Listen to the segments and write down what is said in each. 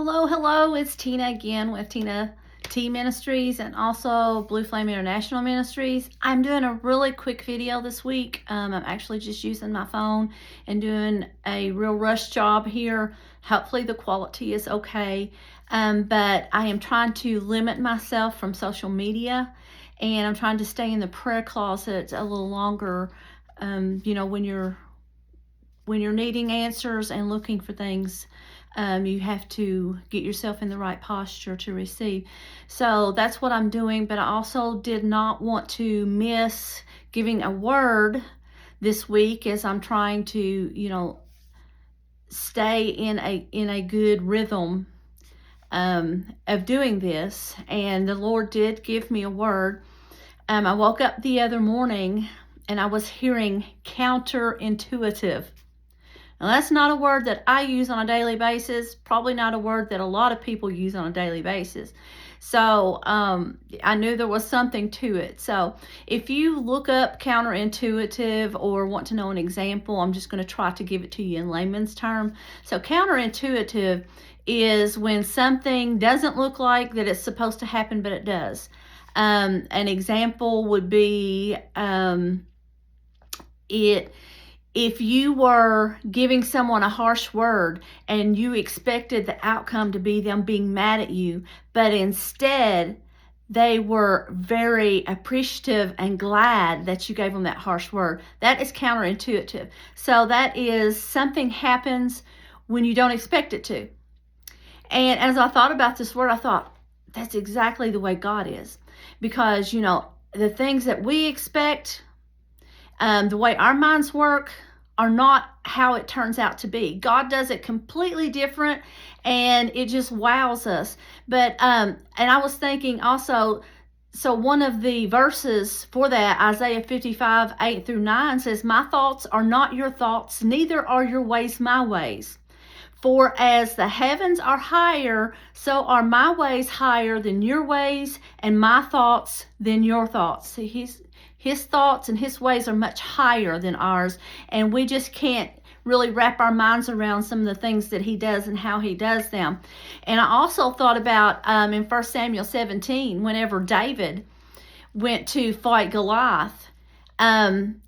Hello, it's Tina again with Tina T Ministries and also Blue Flame International Ministries. I'm doing a really quick video this week. I'm actually just using my phone and doing a real rush job here. Hopefully the quality is okay, but I am trying to limit myself from social media, and I'm trying to stay in the prayer closet a little longer. When you're needing answers and looking for things, you have to get yourself in the right posture to receive. So that's what I'm doing, but I also did not want to miss giving a word this week as I'm trying to, stay in a good rhythm of doing this. And the Lord did give me a word. I woke up the other morning and I was hearing counterintuitive. Now, that's not a word that I use on a daily basis, probably not a word that a lot of people use on a daily basis. So I knew there was something to it. So if you look up counterintuitive or want to know an example, I'm just going to try to give it to you in layman's term. So counterintuitive is when something doesn't look like that it's supposed to happen, but it does. An example would be if you were giving someone a harsh word and you expected the outcome to be them being mad at you, but instead they were very appreciative and glad that you gave them that harsh word, that is counterintuitive. So that is something happens when you don't expect it to. And as I thought about this word, I thought, that's exactly the way God is. Because, the things that we expect, the way our minds work, are not how it turns out to be. God does it completely different, and it just wows us. But and I was thinking also, so one of the verses for that, Isaiah 55, 8-9 says, "My thoughts are not your thoughts, neither are your ways my ways. For as the heavens are higher, so are my ways higher than your ways, and my thoughts than your thoughts." See, his thoughts and his ways are much higher than ours, and we just can't really wrap our minds around some of the things that he does and how he does them. And I also thought about in 1 Samuel 17, whenever David went to fight Goliath,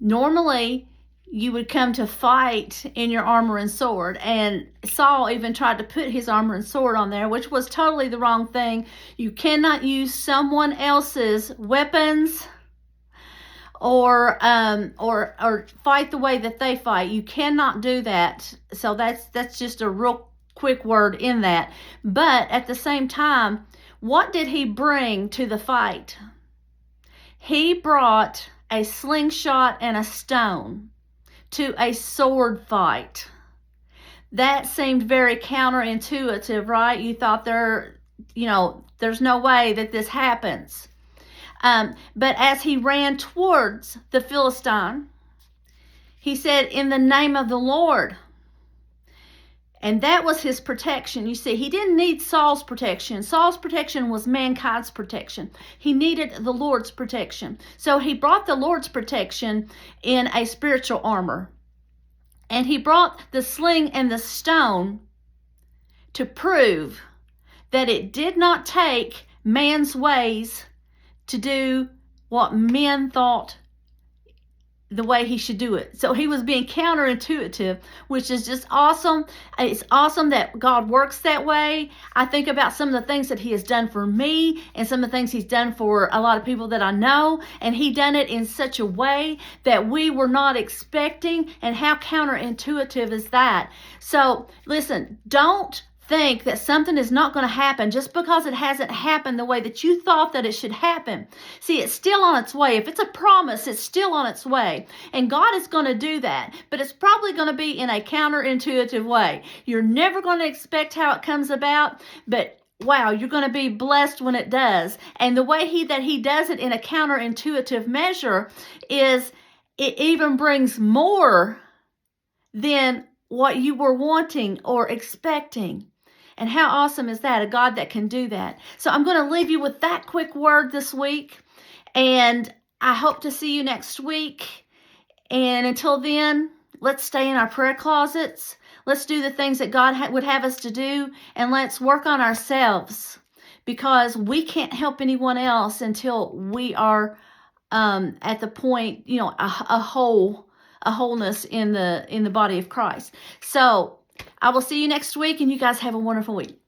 normally you would come to fight in your armor and sword, and Saul even tried to put his armor and sword on there, which was totally the wrong thing. You cannot use someone else's weapons or fight the way that they fight. You cannot do that. So that's just a real quick word in that. But at the same time, what did he bring to the fight? He brought a slingshot and a stone to a sword fight. That seemed very counterintuitive, right? You thought there's no way that this happens. But as he ran towards the Philistine, he said, "In the name of the Lord." And that was his protection. You see, he didn't need Saul's protection. Saul's protection was mankind's protection. He needed the Lord's protection. So he brought the Lord's protection in a spiritual armor. And he brought the sling and the stone to prove that it did not take man's ways to do what men thought the way he should do it. So he was being counterintuitive, which is just awesome. It's awesome that God works that way. I think about some of the things that he has done for me and some of the things he's done for a lot of people that I know, and he done it in such a way that we were not expecting. And how counterintuitive is that? So listen, don't think that something is not going to happen just because it hasn't happened the way that you thought that it should happen. See, it's still on its way. If it's a promise, it's still on its way. And God is going to do that, but it's probably going to be in a counterintuitive way. You're never going to expect how it comes about, but wow, you're going to be blessed when it does. And the way that he does it in a counterintuitive measure is it even brings more than what you were wanting or expecting. And how awesome is that? A God that can do that. So I'm going to leave you with that quick word this week. And I hope to see you next week. And until then, let's stay in our prayer closets. Let's do the things that God would have us to do, and let's work on ourselves, because we can't help anyone else until we are at the point, a wholeness in the body of Christ. So I will see you next week, and you guys have a wonderful week.